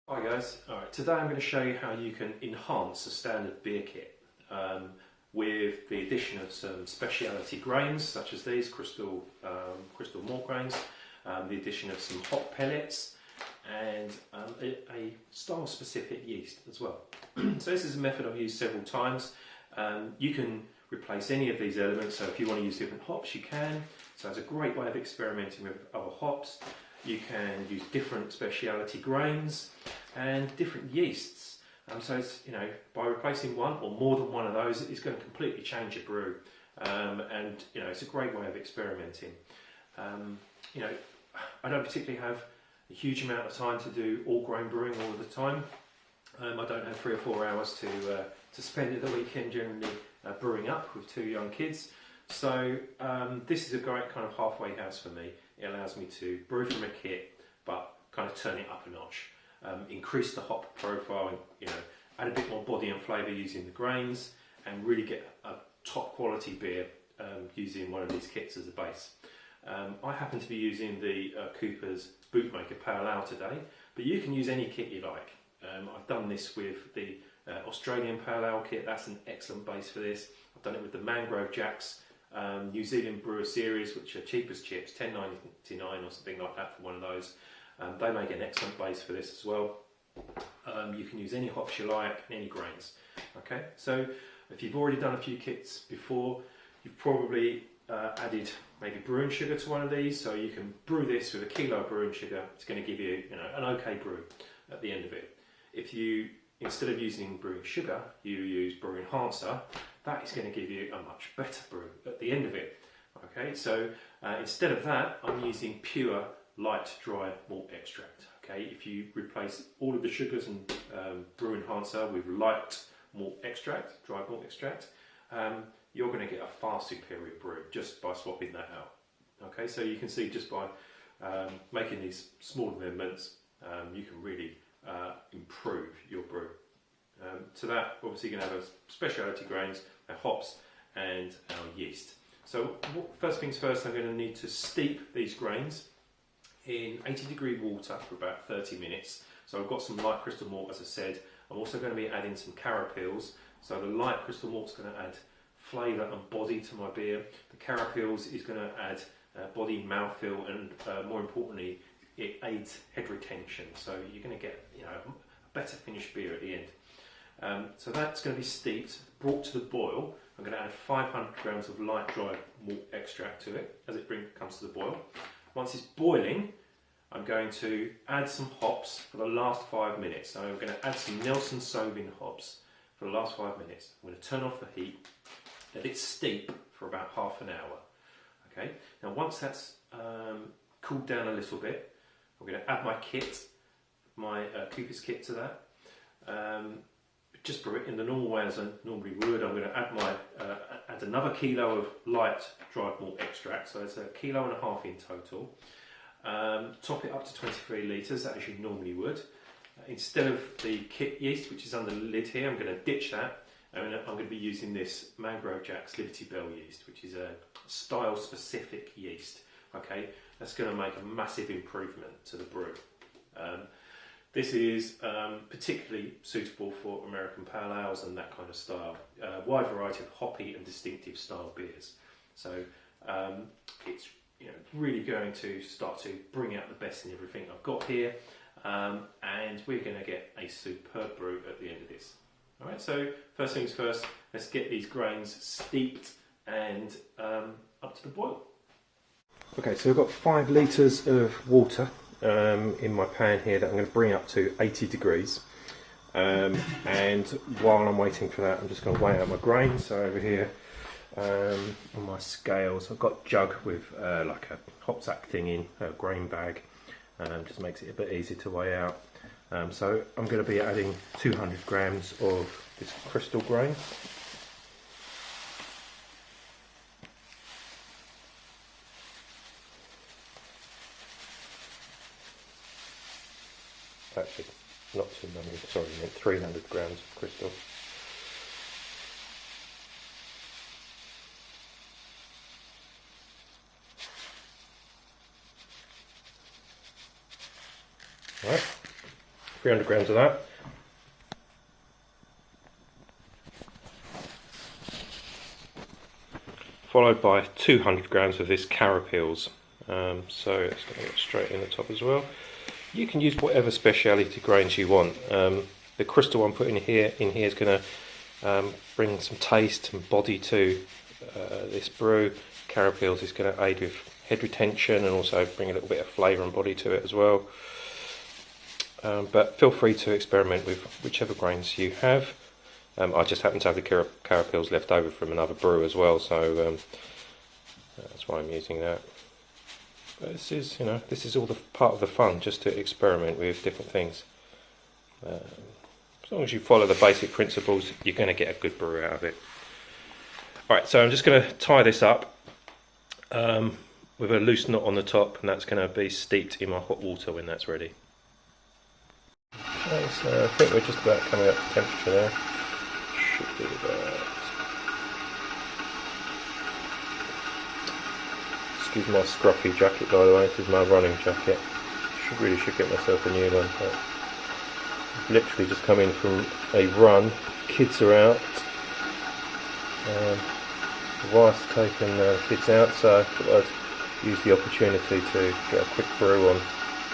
Hi guys, alright, today I'm going to show you how you can enhance a standard beer kit with the addition of some speciality grains such as these, crystal malt grains, the addition of some hop pellets and a style specific yeast as well. So this is a method I've used several times. You can replace any of these elements, so if you want to use different hops you can, so it's a great way of experimenting with other hops. You can use different speciality grains and different yeasts. So it's, by replacing one or more than one of those, it's going to completely change your brew. And it's a great way of experimenting. I don't particularly have a huge amount of time to do all grain brewing all of the time. I don't have 3 or 4 hours to spend at the weekend generally brewing up with 2 young kids. So this is a great kind of halfway house for me. It allows me to brew from a kit, but kind of turn it up a notch, increase the hop profile, and add a bit more body and flavour using the grains, and really get a top quality beer using one of these kits as a base. I happen to be using the Coopers Bootmaker Pale Ale today, but you can use any kit you like. I've done this with the Australian Pale Ale kit. That's an excellent base for this. I've done it with the Mangrove Jacks New Zealand Brewer series, which are cheap as chips, $10.99 or something like that for one of those. They make an excellent base for this as well. You can use any hops you like and any grains. Okay, so if you've already done a few kits before, you've probably added maybe brewing sugar to one of these, so you can brew this with 1 kilo of brewing sugar. It's going to give you an okay brew at the end of it. If you, instead of using brewing sugar, you use brew enhancer, that is going to give you a much better brew at the end of it. Okay, so instead of that, I'm using pure light dry malt extract. Okay, if you replace all of the sugars and brew enhancer with light malt extract, dry malt extract, you're going to get a far superior brew just by swapping that out. Okay, so you can see just by making these small amendments, you can really improve your brew. To that, obviously you're going to have a speciality grains, our hops and our yeast. So first things first, I'm going to need to steep these grains in 80-degree water for about 30 minutes. So I've got some light crystal malt, as I said. I'm also going to be adding some Carapils. So the light crystal malt is going to add flavour and body to my beer. The Carapils is going to add body, mouthfeel, and more importantly, it aids head retention. So you're going to get a better finished beer at the end. So that's going to be steeped, brought to the boil. I'm going to add 500 grams of light dry malt extract to it as it comes to the boil. Once it's boiling, I'm going to add some hops for the last 5 minutes. So I'm going to add some Nelson Sauvin hops for the last 5 minutes. I'm going to turn off the heat, let it steep for about half an hour. Okay. Now once that's cooled down a little bit, I'm going to add my kit, my Coopers kit to that. Just brew it in the normal way as I normally would. I'm going to add another kilo of light dried malt extract, so it's 1.5 kilos in total. Top it up to 23 litres as you normally would. Instead of the kit yeast, which is under the lid here, I'm going to ditch that. And I'm going to be using this Mangrove Jacks Liberty Bell yeast, which is a style specific yeast. Okay, that's going to make a massive improvement to the brew. This is particularly suitable for American pale ales and that kind of style. Wide variety of hoppy and distinctive style beers. So it's really going to start to bring out the best in everything I've got here, and we're going to get a superb brew at the end of this. All right. So first things first, let's get these grains steeped and up to the boil. Okay, so we've got 5 litres of water in my pan here that I'm going to bring up to 80 degrees, and while I'm waiting for that, I'm just going to weigh out my grains. So over here on my scales, I've got a jug with like a hop sack thing in, a grain bag, just makes it a bit easier to weigh out. So I'm going to be adding 200 grams of this crystal grain. Actually, not 200, sorry, I meant 300 grams of crystal. Right. 300 grams of that. Followed by 200 grams of this Carapils. So it's going to get straight in the top as well. You can use whatever speciality grains you want. The crystal I'm putting here is going to bring some taste and body to this brew. Carapils is going to aid with head retention and also bring a little bit of flavour and body to it as well. But feel free to experiment with whichever grains you have. I just happen to have the Carapils left over from another brew as well, so that's why I'm using that. But this is, this is all the part of the fun, just to experiment with different things. As long as you follow the basic principles, you're going to get a good brew out of it. Alright, so I'm just going to tie this up with a loose knot on the top, and that's going to be steeped in my hot water when that's ready. Okay, so I think we're just about coming up to temperature there. Should be about... Excuse my scruffy jacket, by the way, this is my running jacket. Really should get myself a new one. But I've literally just come in from a run, kids are out. The wife's taken the kids out, so I thought I'd use the opportunity to get a quick brew on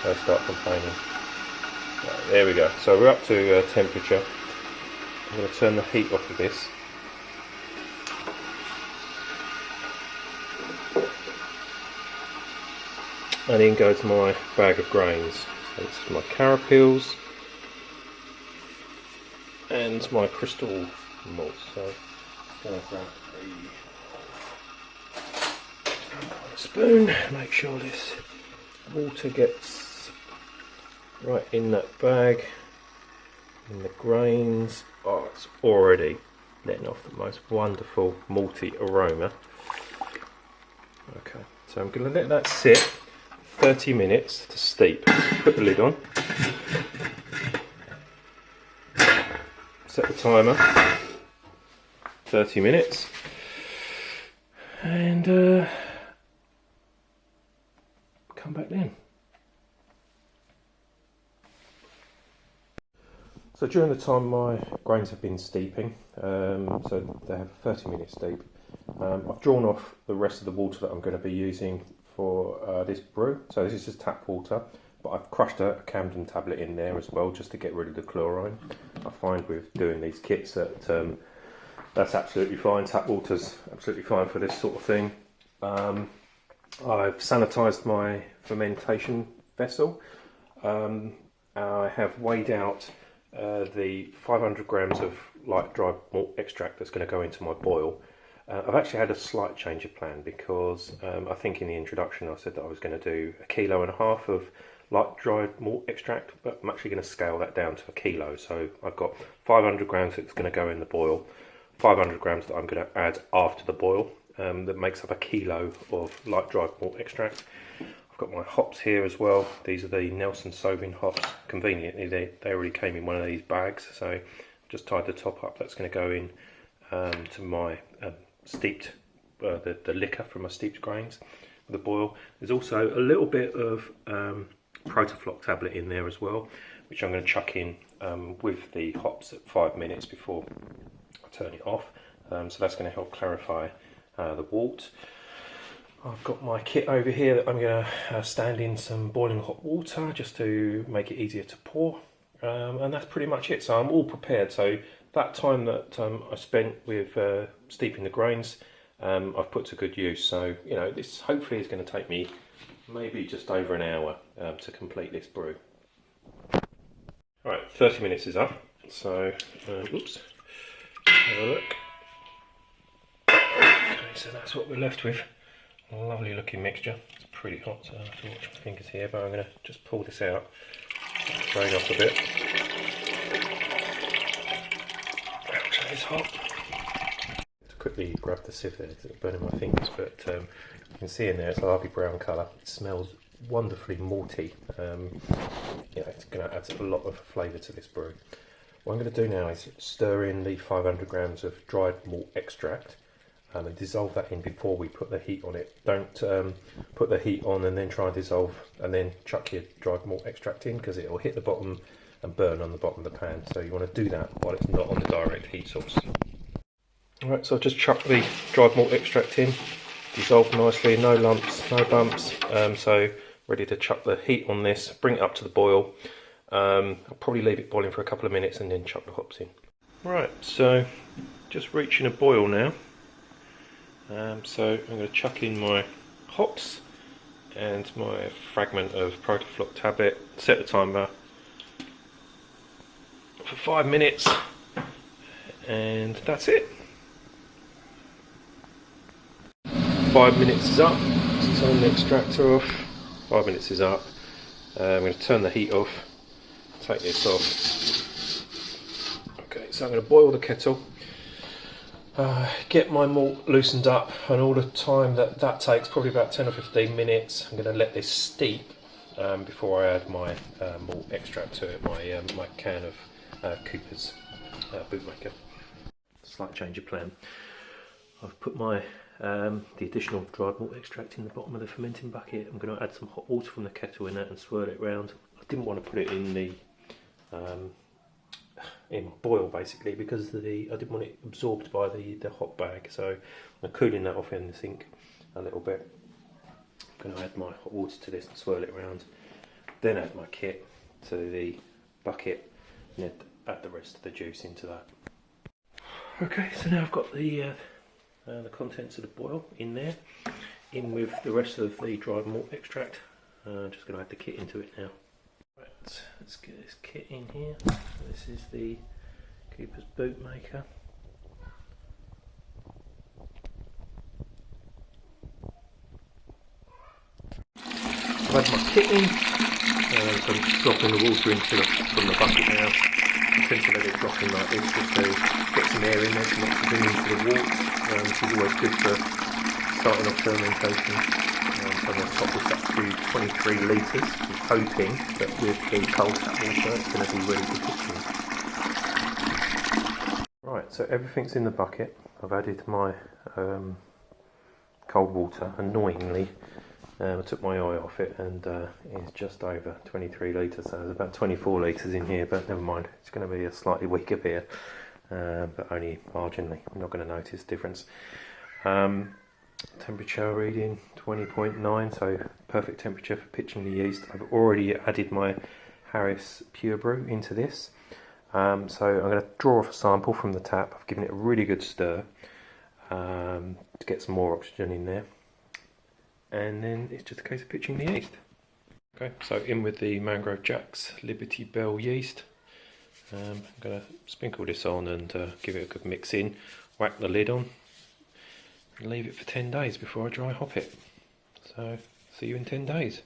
and start complaining. Right, there we go, so we're up to temperature. I'm going to turn the heat off of this. And in goes my bag of grains. So this is my Carapils and my crystal malt. So I'm going to grab a spoon, make sure this water gets right in that bag, in the grains. Oh, it's already letting off the most wonderful malty aroma. Okay, so I'm going to let that sit 30 minutes to steep. Put the lid on, set the timer, 30 minutes, and come back then. So during the time my grains have been steeping, so they have a 30-minute steep, I've drawn off the rest of the water that I'm going to be using for this brew. So this is just tap water, but I've crushed a Camden tablet in there as well, just to get rid of the chlorine. I find with doing these kits that that's absolutely fine. Tap water's absolutely fine for this sort of thing. I've sanitised my fermentation vessel. I have weighed out the 500 grams of light dry malt extract that's going to go into my boil. I've actually had a slight change of plan because I think in the introduction I said that I was going to do 1.5 kilos of light dried malt extract, but I'm actually going to scale that down to 1 kilo. So I've got 500 grams that's going to go in the boil, 500 grams that I'm going to add after the boil, that makes up 1 kilo of light dried malt extract. I've got my hops here as well. These are the Nelson Sauvin hops. Conveniently, they already came in one of these bags, so I've just tied the top up. That's going to go in to my steeped, the liquor from my steeped grains with the boil. There's also a little bit of Protafloc tablet in there as well, which I'm going to chuck in with the hops at 5 minutes before I turn it off. So that's going to help clarify the wort. I've got my kit over here that I'm going to stand in some boiling hot water just to make it easier to pour, and that's pretty much it. So I'm all prepared. So that time that I spent with steeping the grains, I've put to good use. So this hopefully is going to take me maybe just over an hour to complete this brew. Alright, 30 minutes is up. So oops, have a look. Okay, so that's what we're left with. A lovely looking mixture. It's pretty hot, so I have to watch my fingers here, but I'm going to just pull this out, drain off a bit. Ouch, that is hot. To quickly grab the sieve there, it's burning my fingers, but you can see in there it's a lovely brown colour. It smells wonderfully malty. It's going to add a lot of flavour to this brew. What I'm going to do now is stir in the 500 grams of dried malt extract. And dissolve that in before we put the heat on it. Don't put the heat on and then try and dissolve and then chuck your dried malt extract in, because it will hit the bottom and burn on the bottom of the pan. So you want to do that while it's not on the direct heat source. Alright, so I've just chucked the dried malt extract in, dissolved nicely, no lumps, no bumps, so ready to chuck the heat on this, bring it up to the boil. I'll probably leave it boiling for a couple of minutes and then chuck the hops in. Right, so just reaching a boil now. So I'm going to chuck in my hops and my fragment of Protafloc tablet, set the timer for 5 minutes, and that's it. 5 minutes is up, let's turn the extractor off. 5 minutes is up. I'm going to turn the heat off, take this off. Okay, so I'm going to boil the kettle, get my malt loosened up, and all the time that takes, probably about 10 or 15 minutes, I'm going to let this steep before I add my malt extract to it, my can of Coopers Bootmaker. Slight change of plan. I've put my the additional dried malt extract in the bottom of the fermenting bucket. I'm going to add some hot water from the kettle in that and swirl it round. I didn't want to put it in the in boil basically because I didn't want it absorbed by the hot bag, so I'm cooling that off in the sink a little bit. I'm going to add my hot water to this and swirl it around, then add my kit to the bucket and add the rest of the juice into that. Okay, so now I've got the contents of the boil in there, in with the rest of the dried malt extract. Just going to add the kit into it now. Right, let's get this kit in here. So this is the Coopers Bootmaker. I've had my kit in, so I'm just dropping the water from the bucket now. I tend to let it drop in like this just to get some air in there, so not to bring into the wort. This is always good for starting off fermentation. So I'm going to top this up to 23 litres, just hoping that with the cold tap water it's going to be really good pitching. Right, so everything's in the bucket. I've added my cold water. Annoyingly, I took my eye off it and it's just over 23 litres, so there's about 24 litres in here, but never mind, it's going to be a slightly weaker beer, but only marginally. I'm not going to notice difference. Temperature reading 20.9, so perfect temperature for pitching the yeast. I've already added my Harris Pure Brew into this, so I'm going to draw off a sample from the tap. I've given it a really good stir to get some more oxygen in there, and then it's just a case of pitching the yeast. Okay, so in with the Mangrove Jack's Liberty Bell yeast. I'm going to sprinkle this on and give it a good mix in, whack the lid on, and leave it for 10 days before I dry hop it. So, see you in 10 days.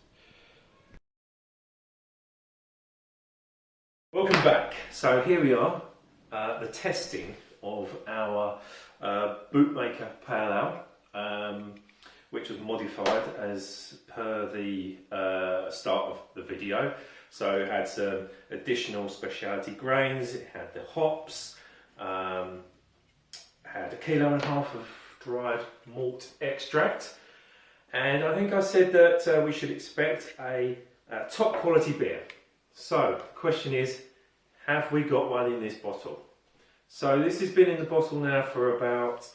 Welcome back. So here we are, the testing of our Bootmaker Pale Ale, which was modified as per the start of the video. So it had some additional speciality grains, it had the hops, had 1.5 kilos of dried malt extract, and I think I said that we should expect a top quality beer. So the question is, have we got one in this bottle? So this has been in the bottle now for about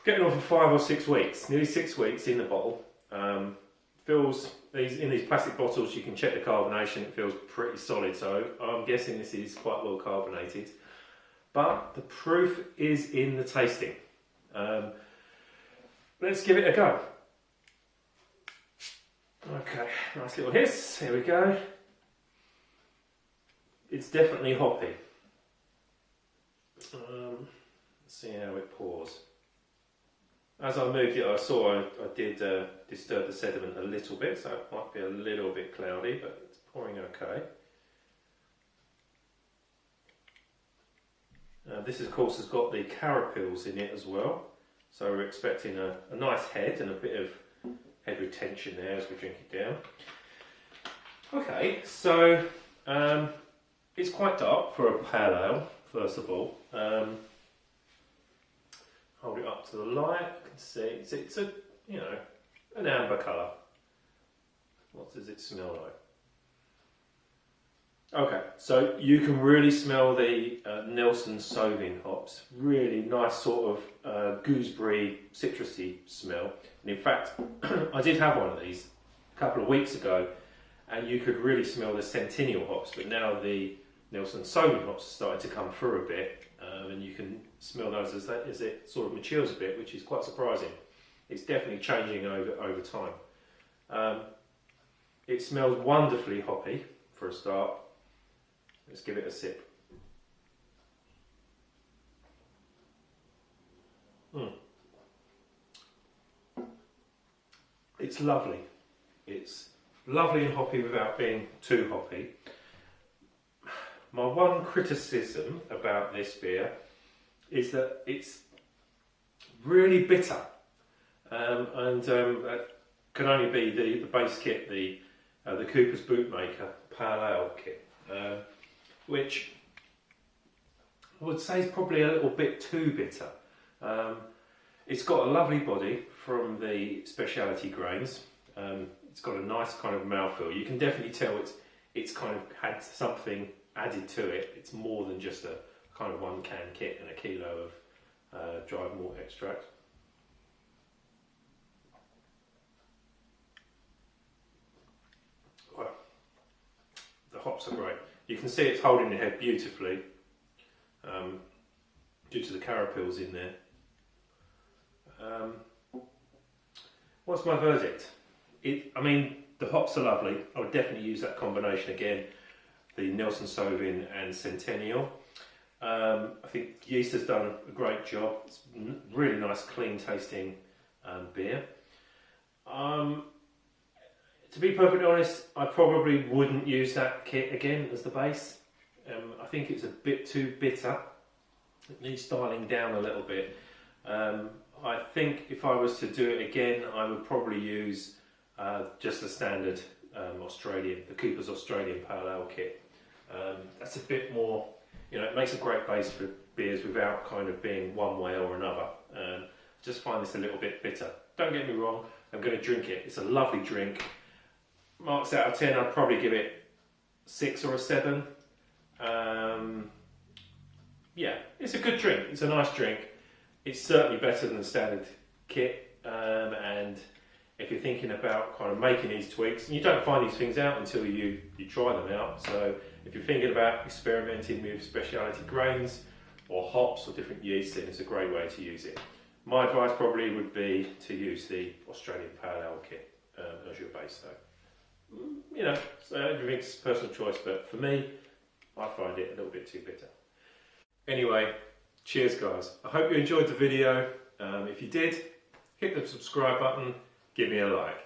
getting on for 5 or 6 weeks, nearly 6 weeks in the bottle. Feels in these plastic bottles, you can check the carbonation, it feels pretty solid, so I'm guessing this is quite well carbonated. But the proof is in the tasting. Let's give it a go. Okay, nice little hiss, here we go. It's definitely hoppy. Let's see how it pours. As I moved it, I saw I did disturb the sediment a little bit, so it might be a little bit cloudy, but it's pouring okay. This, of course, has got the Carapils in it as well, so we're expecting a nice head and a bit of head retention there as we drink it down. Okay, so it's quite dark for a pale ale, first of all. Hold it up to the light, you can see it's a, you know, an amber colour. What does it smell like? Okay, so you can really smell the Nelson Sauvin hops. Really nice sort of gooseberry, citrusy smell. And in fact, I did have one of these a couple of weeks ago, and you could really smell the Centennial hops. But now the Nelson Sauvin hops are starting to come through a bit, and you can smell those as it sort of matures a bit, which is quite surprising. It's definitely changing over time. It smells wonderfully hoppy for a start. Let's give it a sip. It's lovely. It's lovely and hoppy without being too hoppy. My one criticism about this beer is that it's really bitter, and that can only be the base kit, the Coopers Bootmaker Pale Ale kit, which I would say is probably a little bit too bitter. It's got a lovely body from the speciality grains. It's got a nice kind of mouthfeel. You can definitely tell it's kind of had something added to it. It's more than just a kind of 1 can kit and a kilo of dried malt extract. Well, the hops are great. You can see it's holding the head beautifully due to the Carapils in there. What's my verdict? I mean, the hops are lovely. I would definitely use that combination again, the Nelson Sauvin and Centennial. I think yeast has done a great job. It's really nice, clean tasting beer. To be perfectly honest, I probably wouldn't use that kit again as the base. I think it's a bit too bitter. It needs dialing down a little bit. I think if I was to do it again, I would probably use just the standard the Coopers Australian Pale Ale kit. That's a bit more, it makes a great base for beers without kind of being one way or another. Just find this a little bit bitter. Don't get me wrong, I'm going to drink it. It's a lovely drink. Marks out of 10, I'd probably give it 6 or a 7. Yeah, it's a good drink. It's a nice drink. It's certainly better than the standard kit. And if you're thinking about kind of making these tweaks, and you don't find these things out until you try them out. So if you're thinking about experimenting with speciality grains or hops or different yeasts, then it's a great way to use it. My advice probably would be to use the Australian Pale Ale kit as your base though. So everything's personal choice, but for me, I find it a little bit too bitter. Anyway, cheers guys. I hope you enjoyed the video. If you did, hit the subscribe button, give me a like.